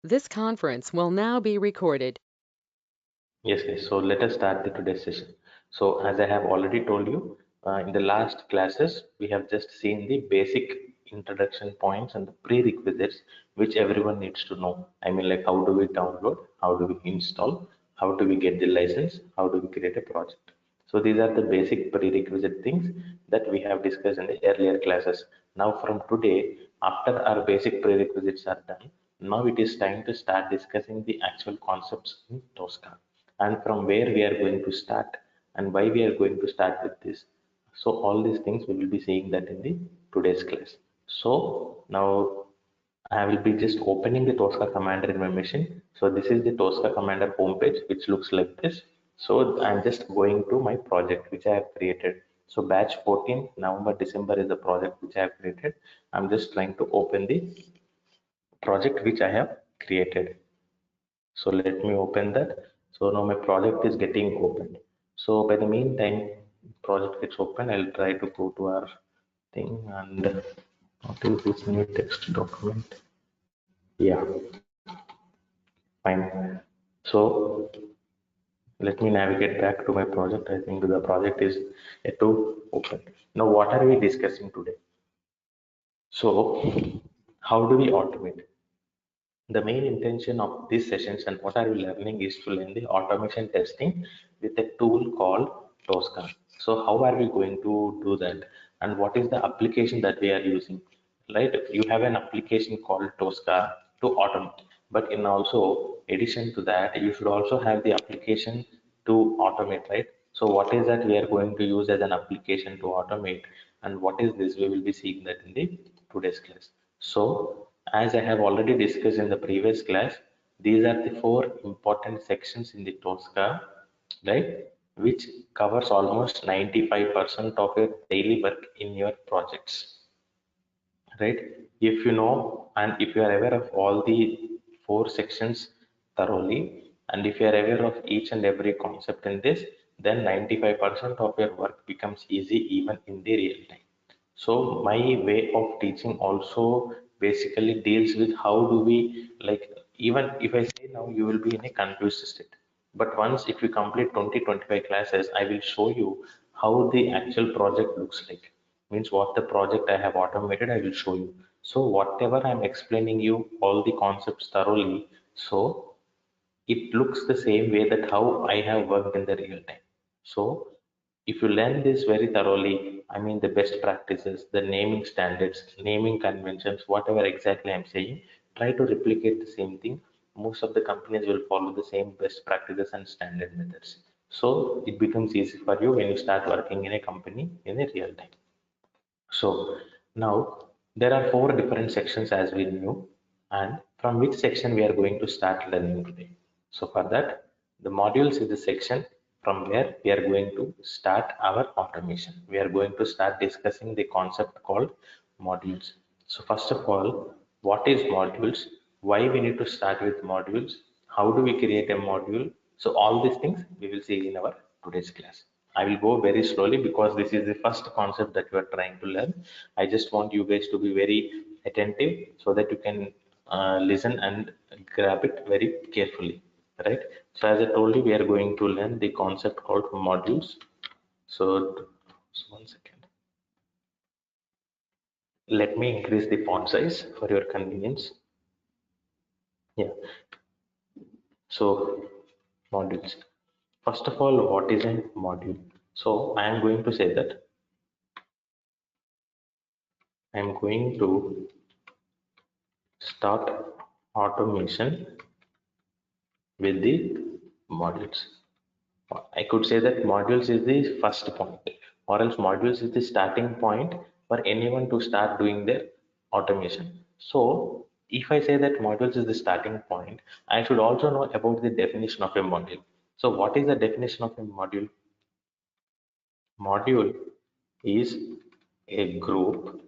This conference will now be recorded. Yes, guys. So let us start the today's session. So as I have already told you, in the last classes, we have just seen the basic introduction points and the prerequisites which everyone needs to know. I mean, like how do we download, how do we install, how do we get the license, how do we create a project. So these are the basic prerequisite things that we have discussed in the earlier classes. Now from today, after our basic prerequisites are done, now it is time to start discussing the actual concepts in Tosca and from where we are going to start and why we are going to start with this. So all these things we will be seeing that in the today's class. So now I will be just opening the Tosca Commander in my machine. So this is the Tosca Commander homepage, which looks like this. So I'm just going to my project, which I have created. So batch 14, November, December is the project which I have created. I'm just trying to open the project which I have created. So let me open that. So now my project is getting opened. So by the meantime, project gets open, I'll try to go to our thing and what is this new text document? Yeah, fine. So let me navigate back to my project. I think the project is yet to open. Now, what are we discussing today? So, how do we automate? The main intention of these sessions and what are we learning is to learn the automation testing with a tool called Tosca. So how are we going to do that? And what is the application that we are using? Right? You have an application called Tosca to automate. But in also addition to that, you should also have the application to automate, right? So what is that we are going to use as an application to automate? And what is this? We will be seeing that in the today's class. So as I have already discussed in the previous class, these are the four important sections in the Tosca, right? Which covers almost 95% of your daily work in your projects, right? If you know and if you are aware of all the four sections thoroughly, and if you are aware of each and every concept in this, then 95% of your work becomes easy even in the real time. So my way of teaching also basically deals with how do we like, even if I say now you will be in a confused state. But once if you complete 20-25 classes, I will show you how the actual project looks like. Means what the project I have automated, I will show you. So whatever I'm explaining you, all the concepts thoroughly, so it looks the same way that how I have worked in the real time. So if you learn this very thoroughly, I mean the best practices, the naming standards, naming conventions, whatever exactly I'm saying, try to replicate the same thing. Most of the companies will follow the same best practices and standard methods. So it becomes easy for you when you start working in a company in a real time. So now there are four different sections as we knew, and from which section we are going to start learning today. So for that, the modules is the section from where we are going to start our automation. We are going to start discussing the concept called modules. So first of all, what is modules? Why we need to start with modules? How do we create a module? So all these things we will see in our today's class. I will go very slowly because this is the first concept that you are trying to learn. I just want you guys to be very attentive so that you can listen and grab it very carefully, right? So as I told you, we are going to learn the concept called modules. So one second. Let me increase the font size for your convenience. Yeah. So modules. First of all, what is a module? So I am going to say that I am going to start automation with the modules. I could say that modules is the first point, or else modules is the starting point for anyone to start doing their automation. So, if I say that modules is the starting point, I should also know about the definition of a module. So, what is the definition of a module? Module is a group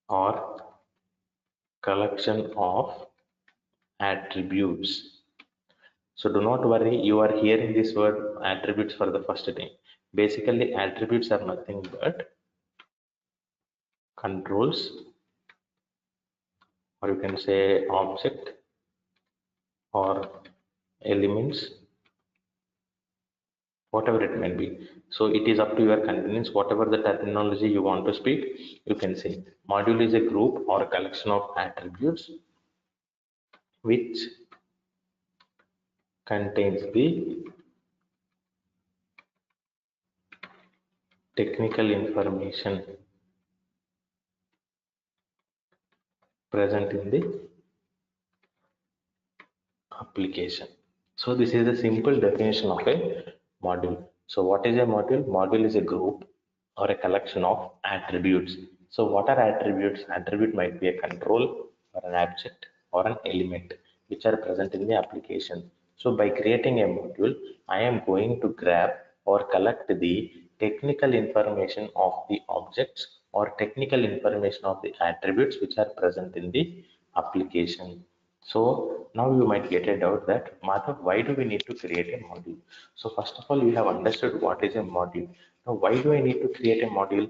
or collection of attributes. So do not worry, you are hearing this word attributes for the first time. Basically, attributes are nothing but controls, or you can say object or elements, whatever it may be. So it is up to your convenience, whatever the terminology you want to speak, you can say. Module is a group or a collection of attributes which contains the technical information present in the application. So this is a simple definition of a module. So what is a module? Module is a group or a collection of attributes. So what are attributes? Attribute might be a control or an object or an element which are present in the application. So by creating a module, I am going to grab or collect the technical information of the objects or technical information of the attributes which are present in the application. So now you might get a doubt that, Madhav, why do we need to create a module? So first of all, you have understood what is a module. Now, why do I need to create a module?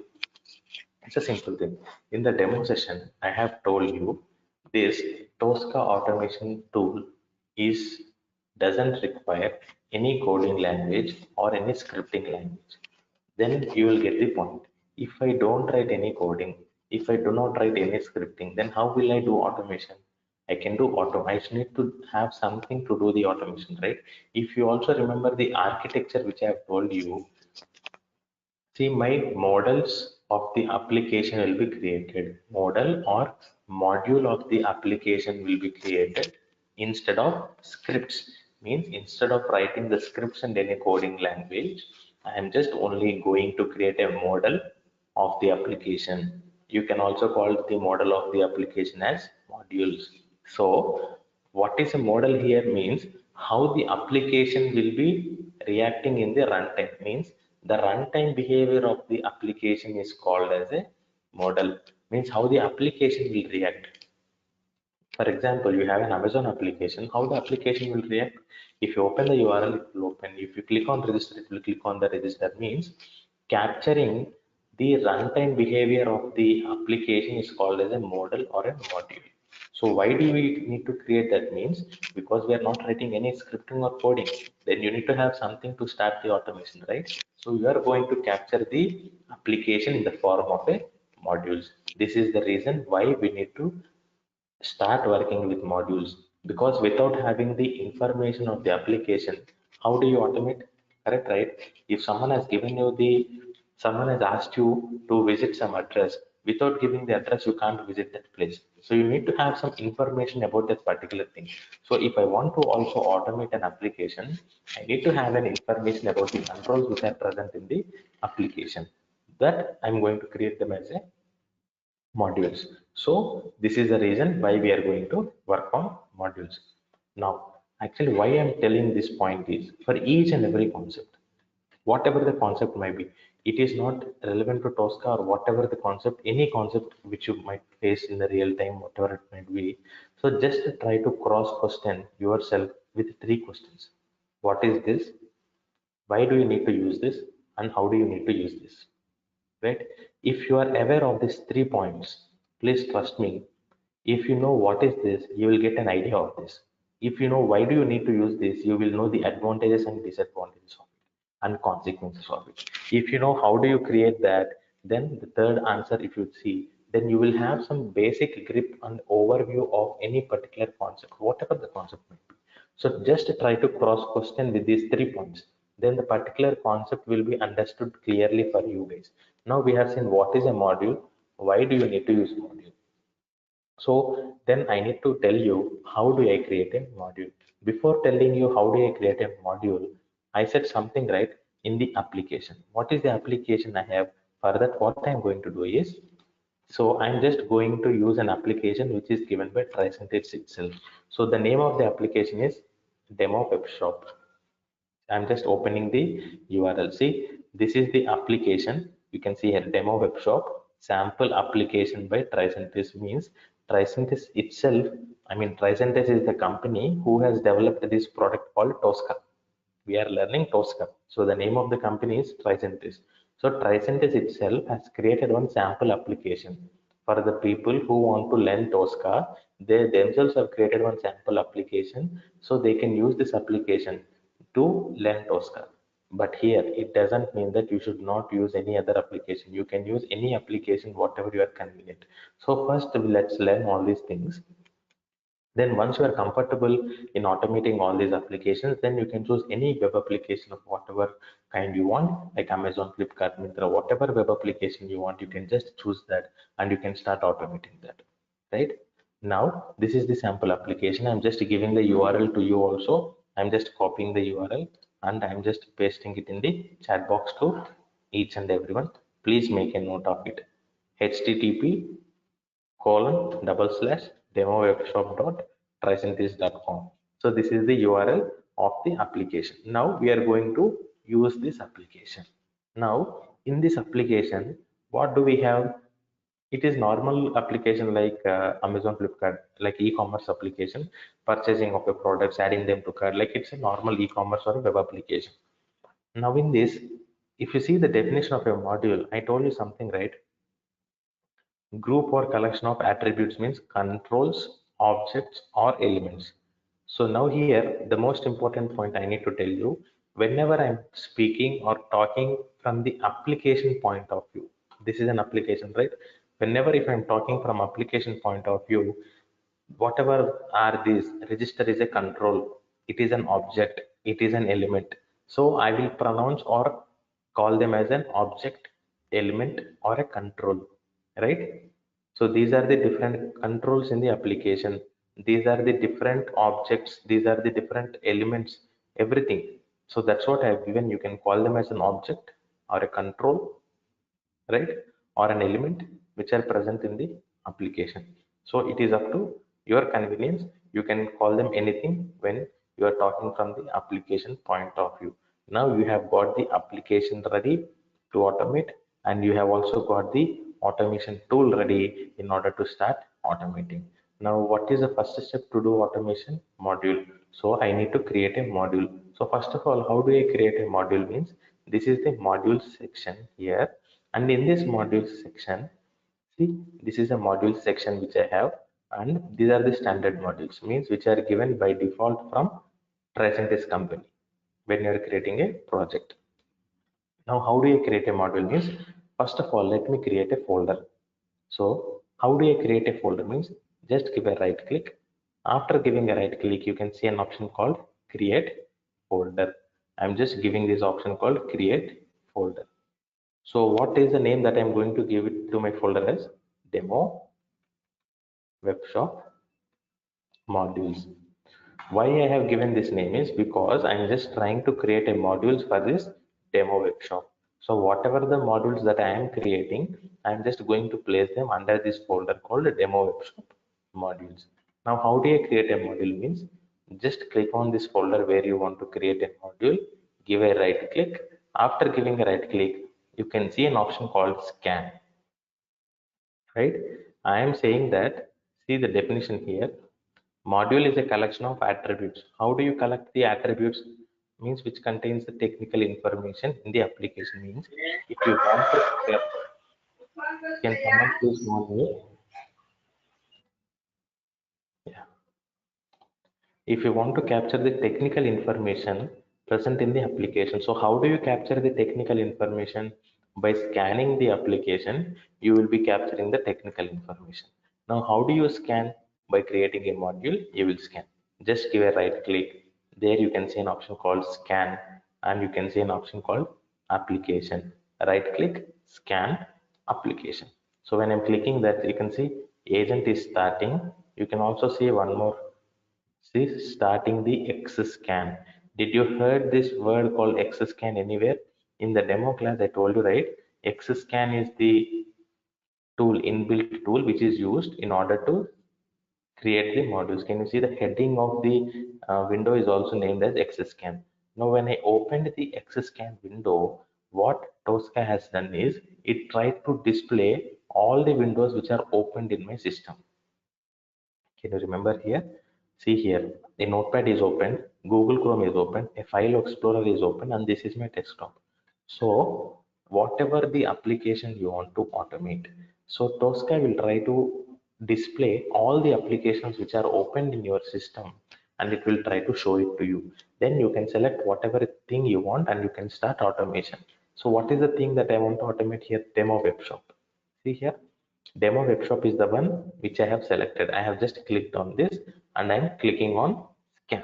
It's a simple thing. In the demo session, I have told you this Tosca automation tool is doesn't require any coding language or any scripting language. Then you will get the point. If I don't write any coding, if I do not write any scripting, then how will I do automation? I can do auto. I just need to have something to do the automation, right? If you also remember the architecture which I have told you, see, my models of the application will be created. Model or module of the application will be created instead of scripts. Means instead of writing the scripts and any coding language, I am just only going to create a model of the application. You can also call the model of the application as modules. So what is a model here means how the application will be reacting in the runtime. Means the runtime behavior of the application is called as a model. Means how the application will react. For example, you have an Amazon application. How the application will react? If you open the URL, it will open. If you click on register, it will click on the register. Means capturing the runtime behavior of the application is called as a model or a module. So why do we need to create that? Means because we are not writing any scripting or coding. Then you need to have something to start the automation, right? So you are going to capture the application in the form of a modules. This is the reason why we need to start working with modules, because without having the information of the application, how do you automate? Correct, right? If someone has asked you to visit some address, without giving the address you can't visit that place. So you need to have some information about that particular thing. So if I want to also automate an application, I need to have an information about the controls which are present in the application, that I'm going to create them as a modules. So this is the reason why we are going to work on modules. Now, actually why I'm telling this point is, for each and every concept, whatever the concept might be, it is not relevant to Tosca or whatever the concept, any concept which you might face in the real time, whatever it might be. So just try to cross question yourself with three questions. What is this? Why do you need to use this? And how do you need to use this? Right? If you are aware of these 3 points, please trust me. If you know what is this, you will get an idea of this. If you know why do you need to use this, you will know the advantages and disadvantages of it and consequences of it. If you know how do you create that, then the third answer, if you see, then you will have some basic grip and overview of any particular concept, whatever the concept may be. So just try to cross question with these 3 points. Then the particular concept will be understood clearly for you guys. Now we have seen what is a module, why do you need to use module. So then I need to tell you how do I create a module. Before telling you how do I create a module, I said something right in the application. What is the application I have? For that, what I'm going to do is, so I'm just going to use an application which is given by Tricentis itself. So the name of the application is Demo Web Shop. I'm just opening the URL. See, this is the application. You can see here, Demo Web Shop, sample application by Tricentis. Means Tricentis itself, I mean, Tricentis is the company who has developed this product called Tosca. We are learning Tosca. So the name of the company is Tricentis. So Tricentis itself has created one sample application For the people who want to learn Tosca, they themselves have created one sample application, so they can use this application to learn Tosca. But here, it doesn't mean that you should not use any other application. You can use any application, whatever you are convenient. So first, let's learn all these things. Then once you are comfortable in automating all these applications, then you can choose any web application of whatever kind you want, like Amazon, Flipkart, Myntra, whatever web application you want, you can just choose that and you can start automating that, right? Now, this is the sample application. I'm just giving the URL to you also. I'm just copying the URL and I'm just pasting it in the chat box to each and everyone. Please make a note of it. HTTP /demowebshop.tricentis.com. So this is the URL of the application. Now we are going to use this application. Now in this application, what do we have? It is normal application like Amazon, Flipkart, like e-commerce application, purchasing of your products, adding them to cart, like it's a normal e-commerce or a web application. Now in this, if you see the definition of a module, I told you something, right? Group or collection of attributes means controls, objects, or elements. So now here, the most important point I need to tell you, whenever I'm speaking or talking from the application point of view, this is an application, right? Whenever if I'm talking from application point of view, whatever are these, register is a control, it is an object, it is an element. So I will pronounce or call them as an object, element, or a control, right? So these are the different controls in the application. These are the different objects. These are the different elements, everything. So that's what I've given. You can call them as an object or a control, right? Or an element which are present in the application. So it is up to your convenience. You can call them anything when you are talking from the application point of view. Now you have got the application ready to automate, and you have also got the automation tool ready in order to start automating. Now, what is the first step to do automation? Module. So I need to create a module. So first of all, how do I create a module means this is the module section here, and in this module section, see, this is a module section which I have, and these are the standard modules means which are given by default from Tricentis company when you are creating a project. Now, how do I create a module means, first of all, let me create a folder. So how do I create a folder means, just give a right click. After giving a right click, you can see an option called create folder. I'm just giving this option called create folder. So what is the name that I'm going to give it to my folder as? Demo Webshop modules. Why I have given this name is because I'm just trying to create a modules for this demo webshop. So whatever the modules that I am creating, I'm just going to place them under this folder called demo webshop modules. Now, how do I create a module means, just click on this folder where you want to create a module, give a right click. After giving a right click, you can see an option called scan, right? I am saying that, see the definition here. Module is a collection of attributes. How do you collect the attributes? Means which contains the technical information in the application. Means if you want to, can someone please warn me? Yeah. If you want to capture the technical information present in the application, so how do you capture the technical information? By scanning the application, you will be capturing the technical information. Now, how do you scan? By creating a module, you will scan. Just give a right click. There you can see an option called scan, and you can see an option called application. Right click, scan, application. So when I'm clicking that, you can see agent is starting. You can also see one more. See, starting the XScan. Did you heard this word called XScan anywhere? In the demo class, I told you, right? XScan is the tool, inbuilt tool, which is used in order to create the modules. Can you see the heading of the window is also named as XScan. Now, when I opened the XScan window, what Tosca has done is it tried to display all the windows which are opened in my system. Can you remember here? See here, a notepad is open, Google Chrome is open, a file explorer is open, and this is my desktop. So whatever the application you want to automate, So Tosca will try to display all the applications which are opened in your system, and it will try to show it to you. Then you can select whatever thing you want and you can start automation. So what is the thing that I want to automate here? Demo web shop. See here, demo web shop is the one which I have selected. I have just clicked on this and I'm clicking on scan.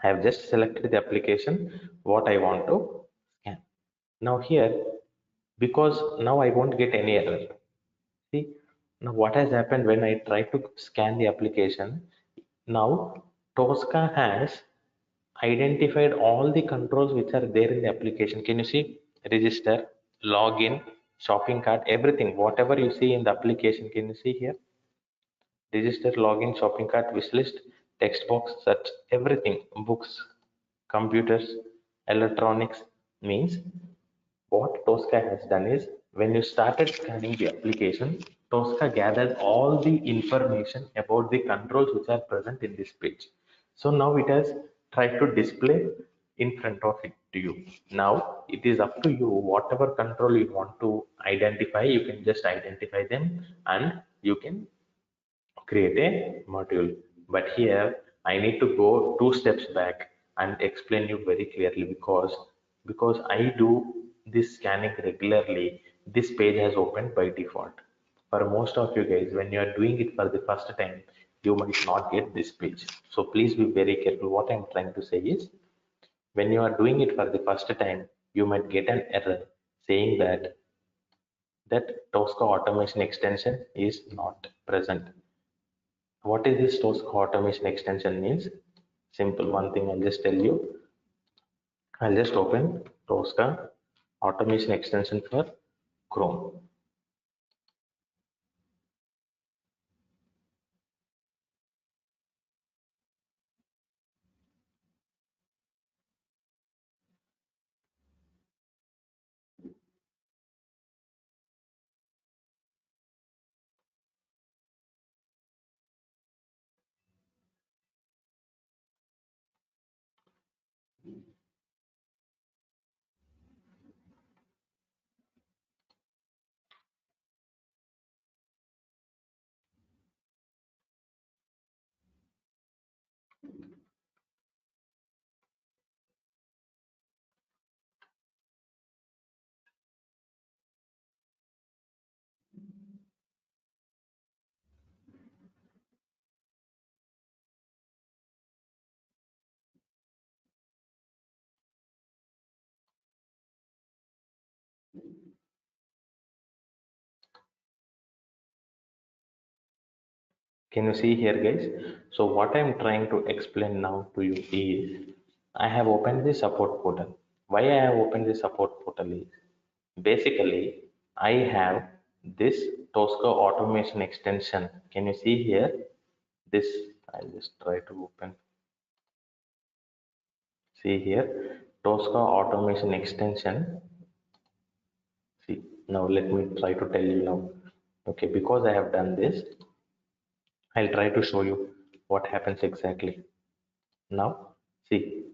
I have just selected the application what I want to scan. Now here, because now I won't get any error. See, now what has happened when I try to scan the application? Now Tosca has identified all the controls which are there in the application. Can you see? Register, login, shopping cart, everything. Whatever you see in the application, can you see here? Register, login, shopping cart, wish list, text box, search, everything. Books, computers, electronics means what Tosca has done is when you started scanning the application, Tosca gathered all the information about the controls which are present in this page. So now it has tried to display in front of it to you. Now it is up to you, whatever control you want to identify, you can just identify them and you can create a module. But here I need to go 2 steps back and explain you very clearly because I do this scanning regularly. This page has opened by default. For most of you guys, when you are doing it for the first time, you might not get this page. So please be very careful. What I'm trying to say is when you are doing it for the first time, you might get an error saying that Tosca automation extension is not present. What is this Tosca automation extension means? Simple, one thing I'll just tell you. I'll just open Tosca automation extension for Chrome. Can you see here, guys? So what I'm trying to explain now to you is I have opened the support portal. Why I have opened the support portal is basically I have this Tosca automation extension. Can you see here? This I'll just try to open. See here, Tosca automation extension. See, now let me try to tell you now. Okay, because I have done this, I'll try to show you what happens exactly. Now, see,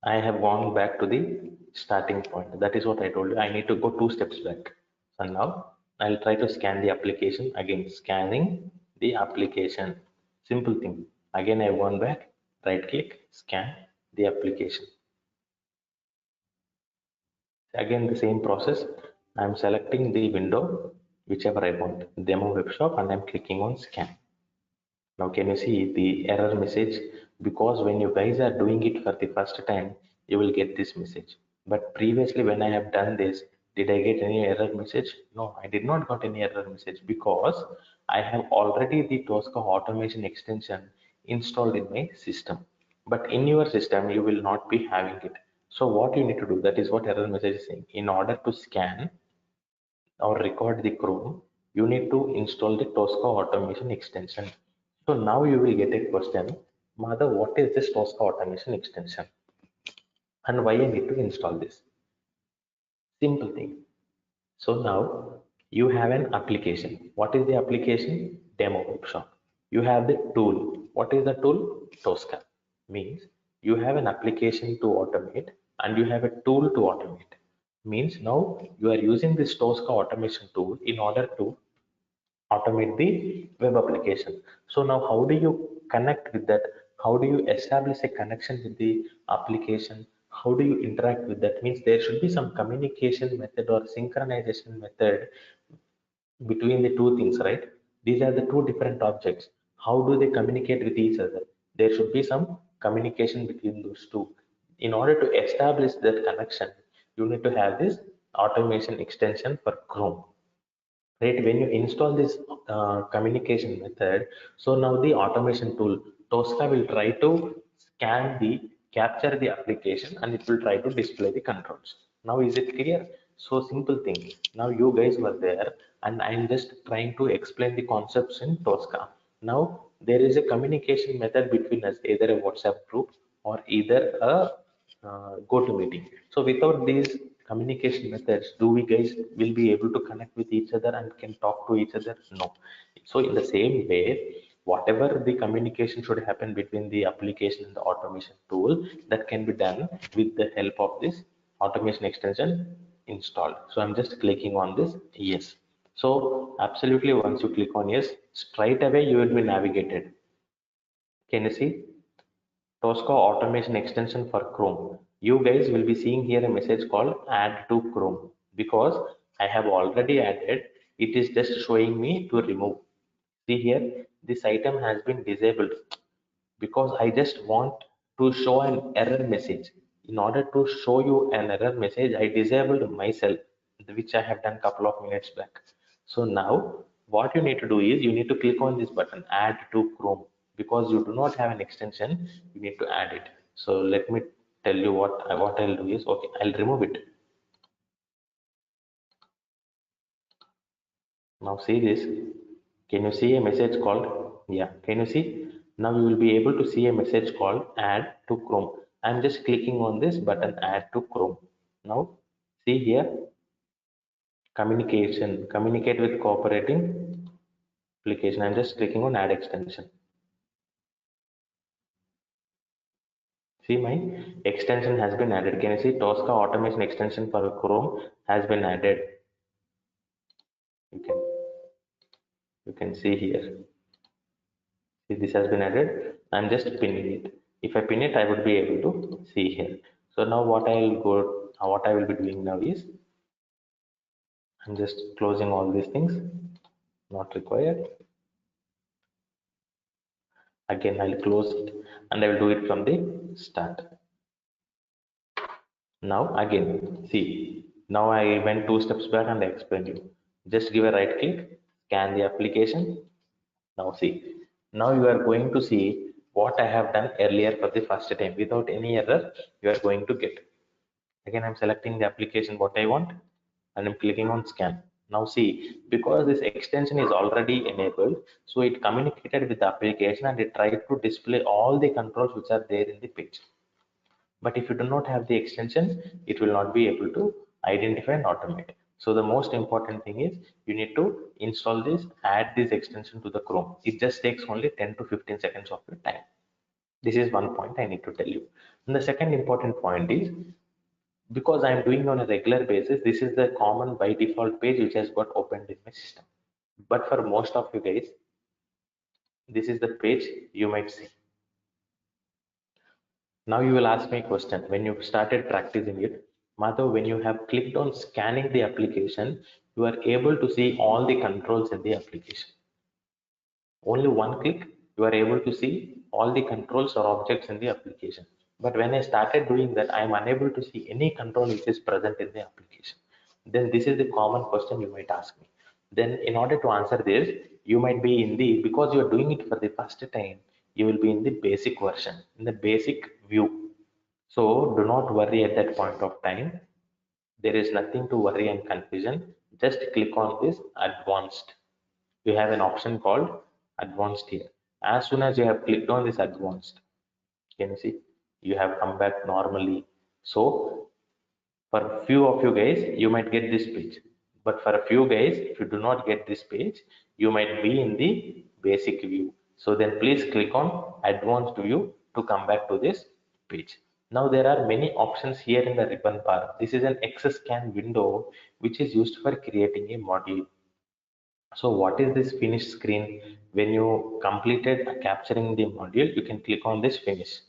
I have gone back to the starting point. That is what I told you. I need to go 2 steps back. So now I'll try to scan the application. Again, scanning the application. Simple thing. Again, I've gone back, right click, scan the application. Again, the same process. I'm selecting the window, whichever I want, demo web shop, and I'm clicking on scan. Now, can you see the error message? Because when you guys are doing it for the first time, you will get this message. But previously, when I have done this, did I get any error message? No, I did not got any error message because I have already the Tosca automation extension installed in my system. But in your system, you will not be having it. So what you need to do, that is what error message is saying. In order to scan or record the Chrome, you need to install the Tosca automation extension. So now you will get a question, Mother, what is this Tosca automation extension and why I need to install this? Simple thing. So now you have an application. What is the application? Demo workshop. You have the tool. What is the tool? Tosca. Means you have an application to automate and you have a tool to automate. Means now you are using this Tosca automation tool in order to automate the web application. So now how do you connect with that? How do you establish a connection with the application? How do you interact with that? Means there should be some communication method or synchronization method between the two things, right? These are the two different objects. How do they communicate with each other? There should be some communication between those two. In order to establish that connection, you need to have this automation extension for Chrome, right? When you install this communication method, so now the automation tool Tosca will try to scan the capture the application and it will try to display the controls. Now is it clear? So simple thing. Now you guys were there and I'm just trying to explain the concepts in Tosca. Now there is a communication method between us, either a WhatsApp group or either a GoToMeeting. So without these communication methods, do we guys will be able to connect with each other and can talk to each other? No. So in the same way, whatever the communication should happen between the application and the automation tool, that can be done with the help of this automation extension installed. So I'm just clicking on this yes. So absolutely once you click on yes, straight away you will be navigated. Can you see? Tosca automation extension for Chrome. You guys will be seeing here a message called add to Chrome because I have already added. It is just showing me to remove. See here, this item has been disabled because I just want to show an error message. In order to show you an error message, I disabled myself, which I have done couple of minutes back. So now what you need to do is you need to click on this button, add to Chrome, because you do not have an extension, you need to add it. So let me tell you what I'll do is, okay, I'll remove it. Now see this. Can you see a message called? Yeah, can you see? Now you will be able to see a message called add to Chrome. I'm just clicking on this button add to Chrome. Now see here communication, communicate with cooperating application. I'm just clicking on add extension. See my extension has been added. Can you see Tosca automation extension for Chrome has been added? You can you can see here. See, this has been added. I'm just pinning it. If I pin it, I would be able to see here. So now what I will be doing now is I'm just closing all these things, not required. Again, I'll close it and I will do it from the start. Now again, see, now I went 2 steps back and I explained you. Just give a right click, scan the application. Now see, now you are going to see what I have done earlier for the first time without any error. You are going to get. Again, I'm selecting the application what I want and I'm clicking on scan. Now see, because this extension is already enabled, so it communicated with the application and it tried to display all the controls which are there in the page. But if you do not have the extension, it will not be able to identify and automate. So the most important thing is you need to install this, add this extension to the Chrome. It just takes only 10 to 15 seconds of your time. This is one point I need to tell you. And the second important point is because I'm doing on a regular basis, this is the common by default page which has got opened in my system. But for most of you guys, this is the page you might see. Now you will ask me a question. When you started practicing it, Madhav, when you have clicked on scanning the application, you are able to see all the controls in the application. Only one click, you are able to see all the controls or objects in the application. But when I started doing that, I am unable to see any control which is present in the application. Then this is the common question you might ask me. Then in order to answer this, you might be in the, because you are doing it for the first time, you will be in the basic version, in the basic view. So do not worry at that point of time. There is nothing to worry and confusion. Just click on this advanced. You have an option called advanced here. As soon as you have clicked on this advanced, can you see you have come back normally. So for few of you guys, you might get this page. But for a few guys, if you do not get this page, you might be in the basic view. So then please click on advanced view to come back to this page. Now there are many options here in the ribbon bar. This is an XScan window which is used for creating a module. So what is this finish screen? When you completed capturing the module, you can click on this finish.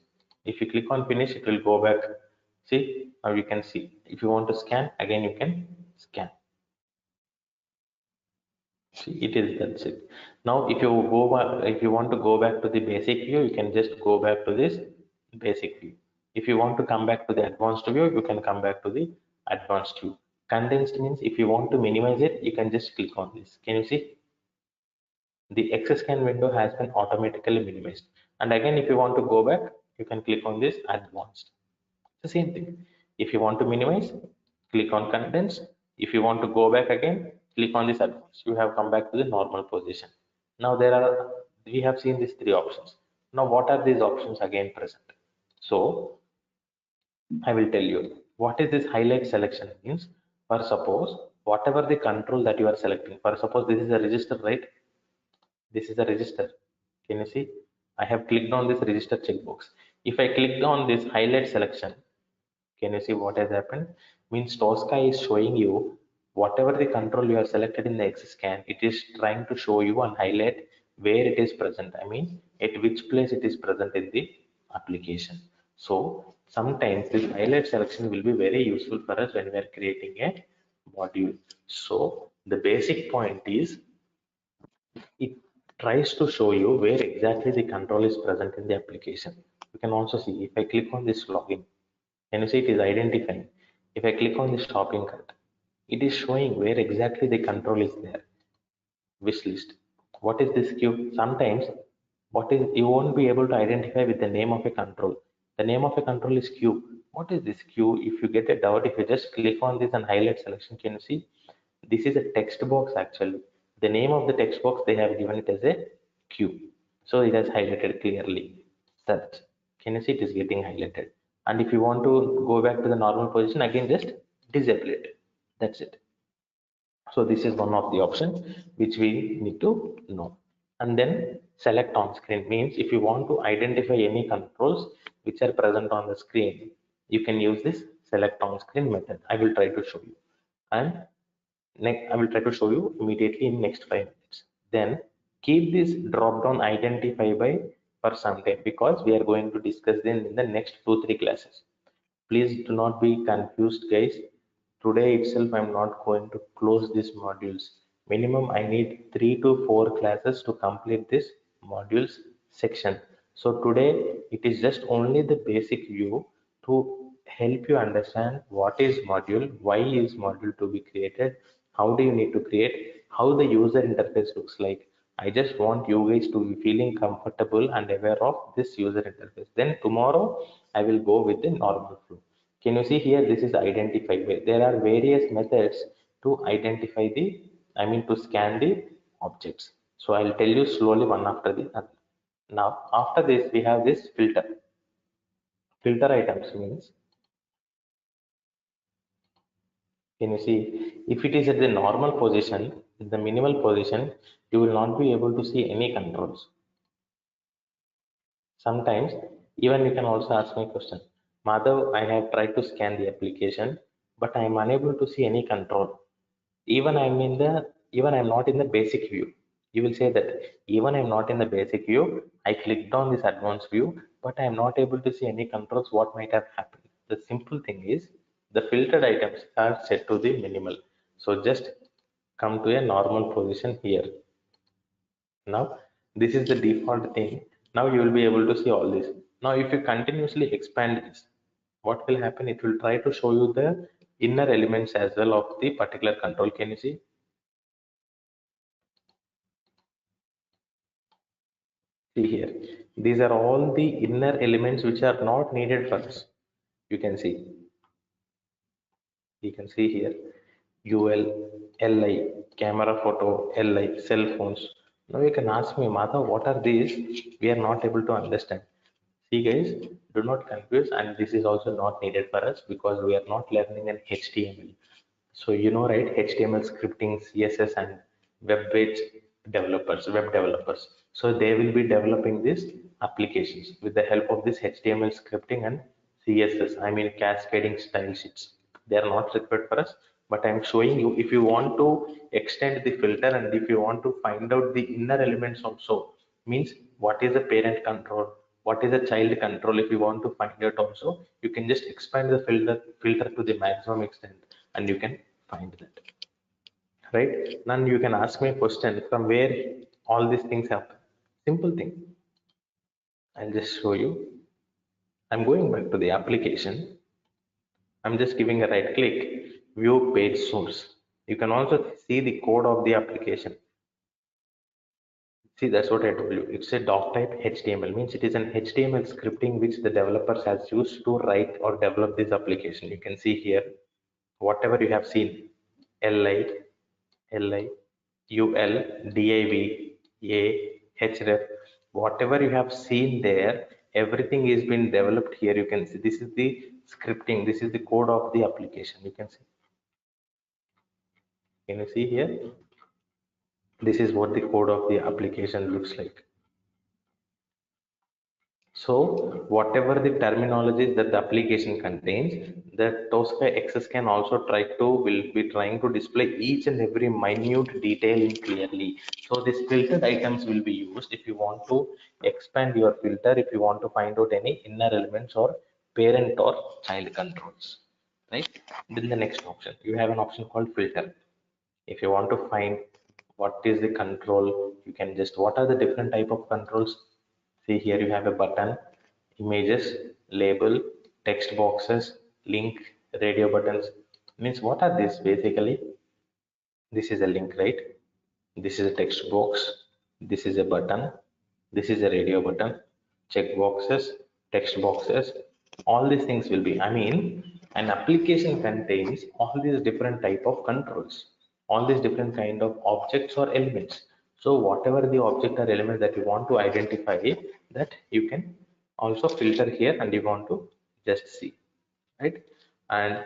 If you click on finish, it will go back. See, now you can see. If you want to scan, again you can scan. See, it is, that's it. Now if you go back, if you want to go back to the basic view, you can just go back to this basic view. If you want to come back to the advanced view, you can come back to the advanced view. Condensed means if you want to minimize it, you can just click on this. Can you see? The XScan window has been automatically minimized. And again, if you want to go back, you can click on this advanced. It's the same thing. If you want to minimize, click on condense. If you want to go back again, click on this advanced. You have come back to the normal position. Now we have seen these three options. Now what are these options again present? So I will tell you what is this highlight selection means. For suppose whatever the control that you are selecting, for suppose this is a register, right? This is a register. Can you see? I have clicked on this register checkbox. If I clicked on this highlight selection, can you see what has happened? Means Tosca is showing you whatever the control you have selected in the XScan, it is trying to show you and highlight where it is present. I mean, at which place it is present in the application. So sometimes this highlight selection will be very useful for us when we are creating a module. So the basic point is it tries to show you where exactly the control is present in the application. You can also see if I click on this login, can you see it is identifying. If I click on the shopping cart, it is showing where exactly the control is there. Wish list. What is this queue? Sometimes what is you won't be able to identify with the name of a control. The name of a control is queue. What is this queue? If you get a doubt, if you just click on this and highlight selection, can you see? This is a text box actually. The name of the text box they have given it as a queue. So it has highlighted clearly. Search. Can you see it is getting highlighted? And if you want to go back to the normal position, again just disable it. That's it. So this is one of the options which we need to know. And then select on screen means if you want to identify any controls which are present on the screen, you can use this select on screen method. I will try to show you. And next, I will try to show you immediately in next 5 minutes. Then keep this drop down identify by for some time because we are going to discuss them in the next 2-3 classes. Please do not be confused, guys. Today itself, I'm not going to close these modules. Minimum, I need 3 to 4 classes to complete this modules section. So today, it is just only the basic view to help you understand what is module, why is module to be created, how do you need to create, how the user interface looks like. I just want you guys to be feeling comfortable and aware of this user interface. Then tomorrow, I will go with the normal flow. Can you see here? This is identify. There are various methods to identify the, I mean to scan the objects. So I'll tell you slowly one after the other. Now, after this, we have this filter. Filter items means, can you see, if it is at the normal position, the minimal position, you will not be able to see any controls. Sometimes even you can also ask me a question. Madhav, I have tried to scan the application, but I am unable to see any control. Even I'm not in the basic view. You will say that even I'm not in the basic view, I clicked on this advanced view, but I am not able to see any controls. What might have happened? The simple thing is the filtered items are set to the minimal. So just come to a normal position here. Now, this is the default thing. Now you will be able to see all this. Now, if you continuously expand this, what will happen? It will try to show you the inner elements as well of the particular control. Can you see? See here. These are all the inner elements which are not needed for us. You can see. You can see here. UL, LI, camera photo, LI, cell phones. Now you can ask me, Madhav, what are these? We are not able to understand. See guys, do not confuse, and this is also not needed for us because we are not learning an HTML. So you know, right, HTML scripting, CSS and web developers. So they will be developing these applications with the help of this HTML scripting and CSS, I mean cascading style sheets. They are not required for us, but I'm showing you if you want to extend the filter and if you want to find out the inner elements also, means what is the parent control, what is the child control, if you want to find out also, you can just expand the filter to the maximum extent and you can find that, right? Then you can ask me a question from where all these things happen. Simple thing. I'll just show you. I'm going back to the application. I'm just giving a right click, view page source. You can also see the code of the application. See, that's what I told you. It's a doc type HTML, means it is an HTML scripting which the developers has used to write or develop this application. You can see here, whatever you have seen, li, li, ul, div, a, href, whatever you have seen there, everything is been developed here. You can see this is the scripting, this is the code of the application. You can see. Can you see here? This is what the code of the application looks like. So whatever the terminologies that the application contains, the Tosca XS can also will be trying to display each and every minute detail clearly. So these filtered items will be used if you want to expand your filter, if you want to find out any inner elements or parent or child controls, right? Then the next option, you have an option called filter. If you want to find what is the control, you can just, what are the different type of controls? See here you have a button, images, label, text boxes, link, radio buttons. Means what are these basically? This is a link, right? This is a text box, this is a button, this is a radio button, check boxes, text boxes, all these things will be, I mean, an application contains all these different type of controls, all these different kind of objects or elements. So whatever the object or element that you want to identify, that you can also filter here and you want to just see, right? And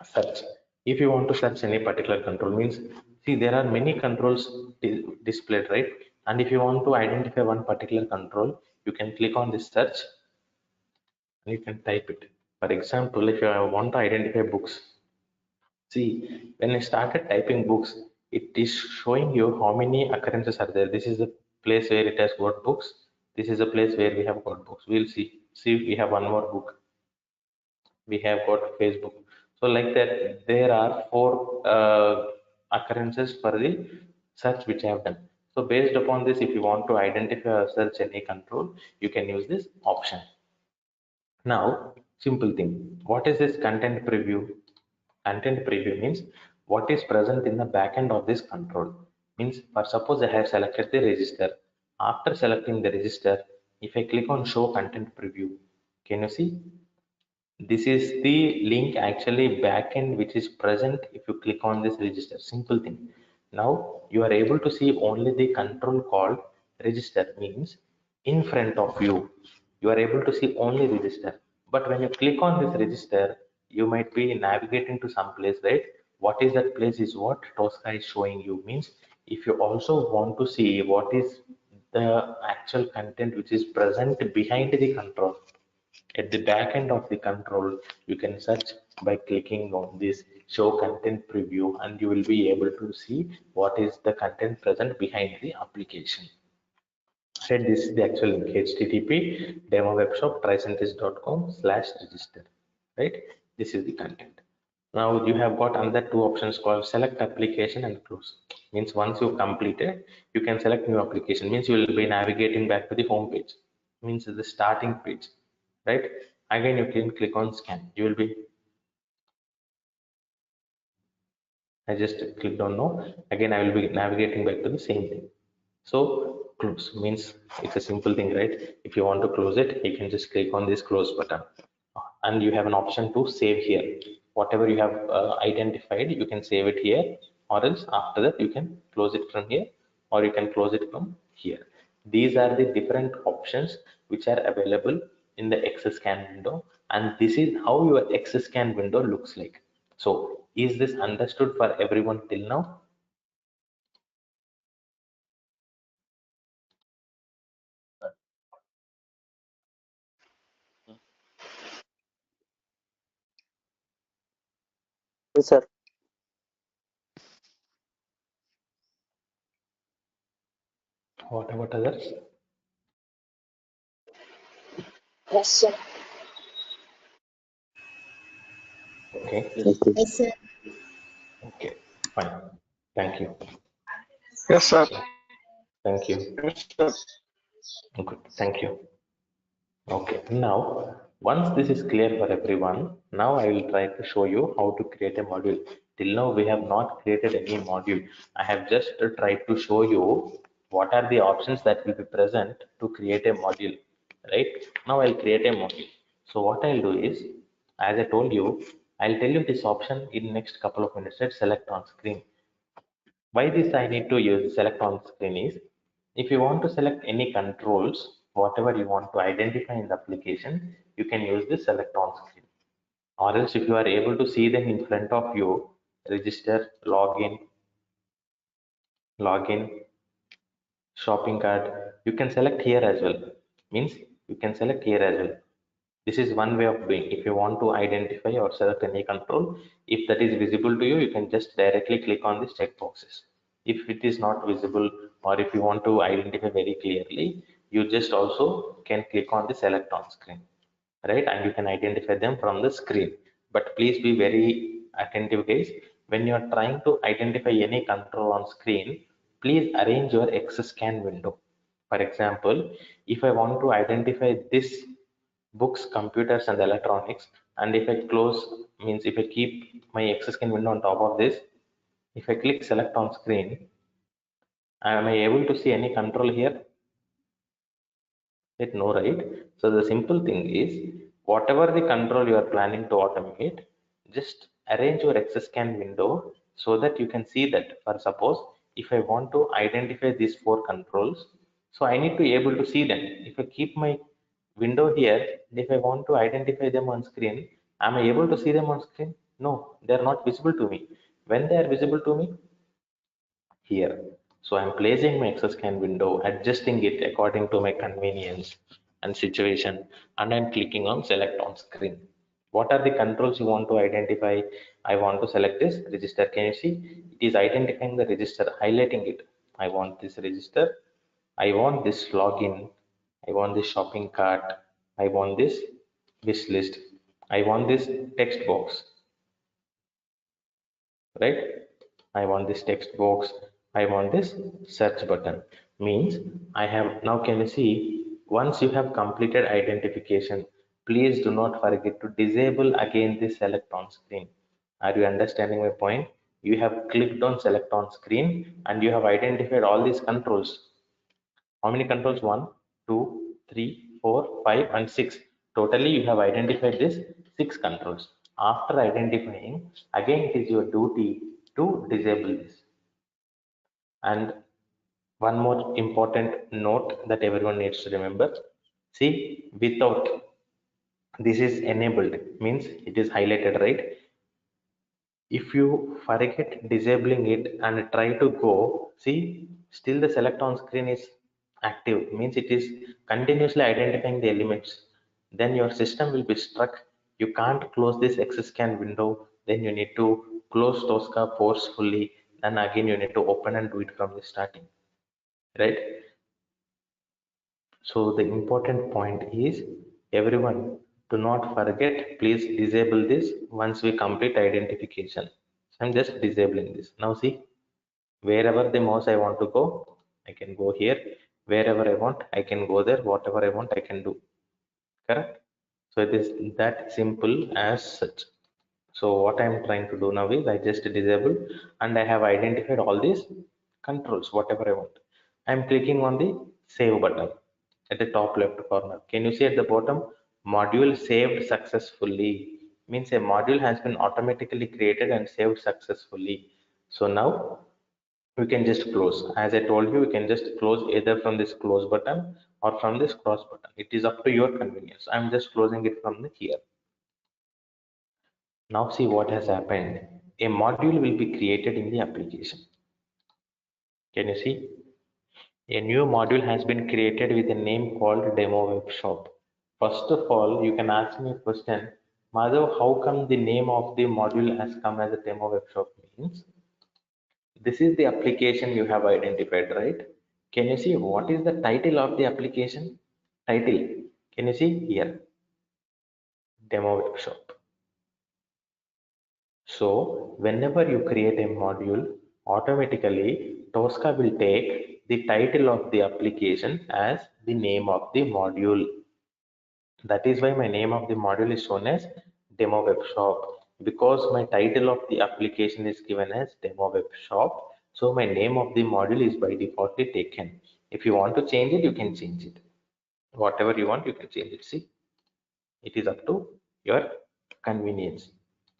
search, if you want to search any particular control, means see there are many controls displayed, right? And if you want to identify one particular control, you can click on this search and you can type it. For example, if you want to identify books, see, when I started typing books, it is showing you how many occurrences are there. This is the place where it has got books, this is the place where we have got books. We'll see we have one more book, we have got Facebook. So like that, there are four occurrences for the search which I have done. So based upon this, if you want to identify or search any control, you can use this option. Now, simple thing. What is this content preview? Content preview means what is present in the backend of this control. Means for suppose I have selected the register. After selecting the register, if I click on show content preview, can you see? This is the link actually backend which is present if you click on this register. Simple thing. Now you are able to see only the control called register, means in front of you. You are able to see only register. But when you click on this register, you might be navigating to some place, right? What is that place is what Tosca is showing you. Means if you also want to see what is the actual content which is present behind the control, at the back end of the control, you can search by clicking on this show content preview and you will be able to see what is the content present behind the application. Right, this is the actual link, http demowebshop.tricentis.com/register. Right, this is the content. Now you have got another two options called select application and close. Means once you complete it, you can select new application. Means you will be navigating back to the home page. Means the starting page, right? Again, you can click on scan. You will be. I just clicked on no. Again, I will be navigating back to the same thing. So close means it's a simple thing, right? If you want to close it, you can just click on this close button and you have an option to save here. Whatever you have identified, you can save it here, or else after that you can close it from here, or you can close it from here. These are the different options which are available in the XScan window, and this is how your XScan window looks like. So is this understood for everyone till now? Yes, sir. What about others? Yes, sir. Okay, Okay. Yes, sir. okay, fine. Thank you. Yes, sir. Thank you. Yes, sir. Good. Thank you. Okay, now once this is clear for everyone, now I will try to show you how to create a module. Till now we have not created any module. I have just tried to show you what are the options that will be present to create a module, right? Now I'll create a module. So what I'll do is, as I told you, I'll tell you this option in next couple of minutes. Let's select on screen. Why this I need to use select on screen is, if you want to select any controls, whatever you want to identify in the application, you can use the select on screen. Or else if you are able to see them in front of you, register, login, shopping cart, you can select here as well. Means you can select here as well. This is one way of doing. If you want to identify or select any control, if that is visible to you, you can just directly click on these check boxes. If it is not visible, or if you want to identify very clearly, you just also can click on the select on screen, right? And you can identify them from the screen. But please be very attentive, guys. When you are trying to identify any control on screen, please arrange your XScan window. For example, if I want to identify this books, computers, and electronics, and if I close, means if I keep my XScan window on top of this, if I click select on screen, am I able to see any control here? It no, right? So the simple thing is, whatever the control you are planning to automate, just arrange your XScan window so that you can see that. For suppose if I want to identify these four controls, so I need to be able to see them. If I keep my window here, if I want to identify them on screen, am I able to see them on screen? No, they are not visible to me. When they are visible to me, here. So I'm placing my XScan window, adjusting it according to my convenience and situation, and I'm clicking on select on screen. What are the controls you want to identify? I want to select this register. Can you see? It is identifying the register, highlighting it. I want this register. I want this login. I want this shopping cart. I want this wish list. I want this text box, right? I want this text box. I want this search button. Means I have, now can you see, once you have completed identification, please do not forget to disable again this select on screen. Are you understanding my point? You have clicked on select on screen and you have identified all these controls. How many controls? 1, 2, 3, 4, 5, and 6. Totally, you have identified this 6 controls. After identifying, again, it is your duty to disable this. And one more important note that everyone needs to remember. See, without this is enabled, means it is highlighted, right? If you forget disabling it and try to go, see, still the select on screen is active, means it is continuously identifying the elements. Then your system will be stuck. You can't close this XScan window. Then you need to close Tosca forcefully. Then again you need to open and do it from the starting, right? So the important point is, everyone, do not forget, please disable this once we complete identification. So I'm just disabling this. Now see, wherever the mouse I want to go, I can go here. Wherever I want, I can go there. Whatever I want, I can do. Correct? So it is that simple as such. So what I'm trying to do now is, I just disable and I have identified all these controls, whatever I want. I'm clicking on the save button at the top left corner. Can you see at the bottom, module saved successfully? Means a module has been automatically created and saved successfully. So now we can just close. As I told you, you can just close either from this close button or from this cross button. It is up to your convenience. I'm just closing it from the here. Now see what has happened. A module will be created in the application. Can you see? A new module has been created with a name called Demo Web Shop. First of all, you can ask me a question. Madhav, how come the name of the module has come as a demo workshop means? This is the application you have identified, right? Can you see what is the title of the application? Title. Can you see here? Demo workshop. So whenever you create a module, automatically Tosca will take the title of the application as the name of the module. That is why my name of the module is shown as demo web shop, because my title of the application is given as demo web shop. So my name of the module is by defaultly taken. If you want to change it, you can change it. Whatever you want, you can change it. See, it is up to your convenience.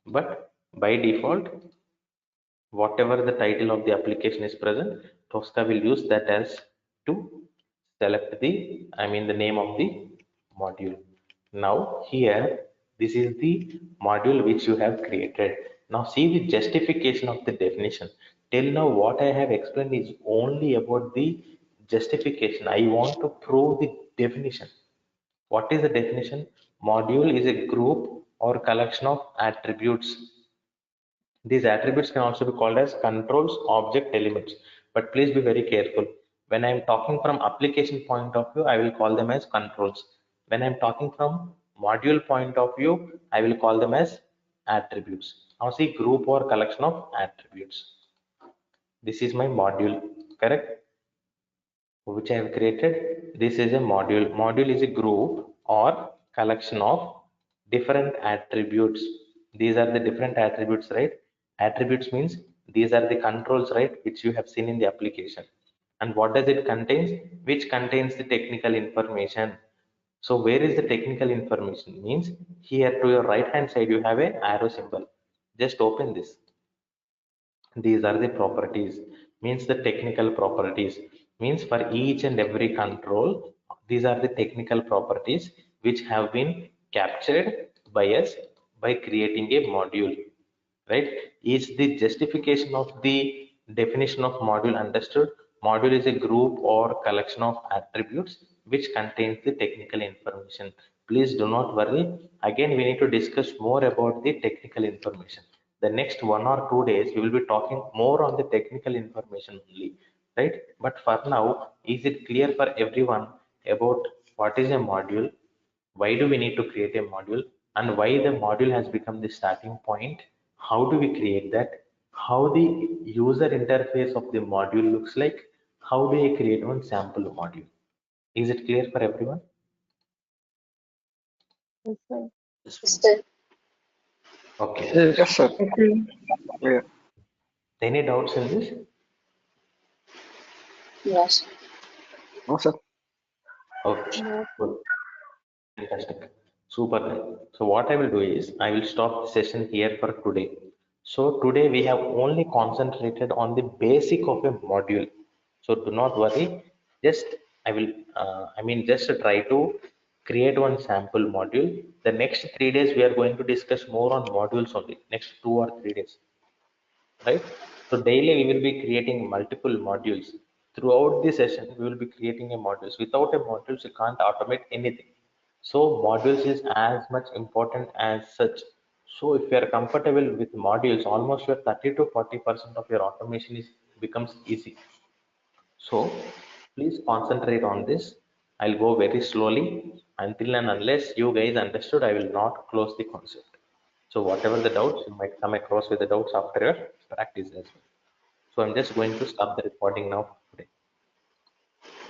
But by default, whatever the title of the application is present, Tosca will use that as to select the, the name of the module. Now here, this is the module which you have created. Now see the justification of the definition. Till now what I have explained is only about the justification. I want to prove the definition. What is the definition? Module is a group or collection of attributes. These attributes can also be called as controls object elements, but please be very careful. When I am talking from application point of view, I will call them as controls. When I am talking from module point of view, I will call them as attributes. Now see, group or collection of attributes. This is my module, correct? Which I have created. This is a module. Module is a group or collection of different attributes. These are the different attributes, right? Attributes means these are the controls, right, which you have seen in the application. And what does it contains? Which contains the technical information. So where is the technical information? Means here to your right hand side you have a arrow symbol. Just open this. These are the properties, means the technical properties, means for each and every control, these are the technical properties which have been captured by us by creating a module, right? Is the justification of the definition of module understood? Module is a group or collection of attributes which contains the technical information. Please do not worry, again we need to discuss more about the technical information. The next 1 or 2 days we will be talking more on the technical information only, right? But for now, is it clear for everyone about what is a module, why do we need to create a module, and why the module has become the starting point? How do we create that? How the user interface of the module looks like? How do I create one sample module? Is it clear for everyone? Yes, sir. Okay. Yes, sir. Clear. Any doubts in this? Yes. No, sir. Okay. No. Good. Fantastic. Super. So what I will do is I will stop the session here for today. So today we have only concentrated on the basic of a module. So do not worry. Just I will just try to create one sample module. The next 3 days we are going to discuss more on modules only. Next 2 or 3 days, right? So daily we will be creating multiple modules. Throughout the session we will be creating a modules. Without a modules you can't automate anything. So modules is as much important as such. So if you are comfortable with modules, almost your 30 to 40% of your automation is becomes easy. So please concentrate on this. I'll go very slowly. Until and unless you guys understood, I will not close the concept. So whatever the doubts, you might come across with the doubts after your practice as well. So I'm just going to stop the recording now.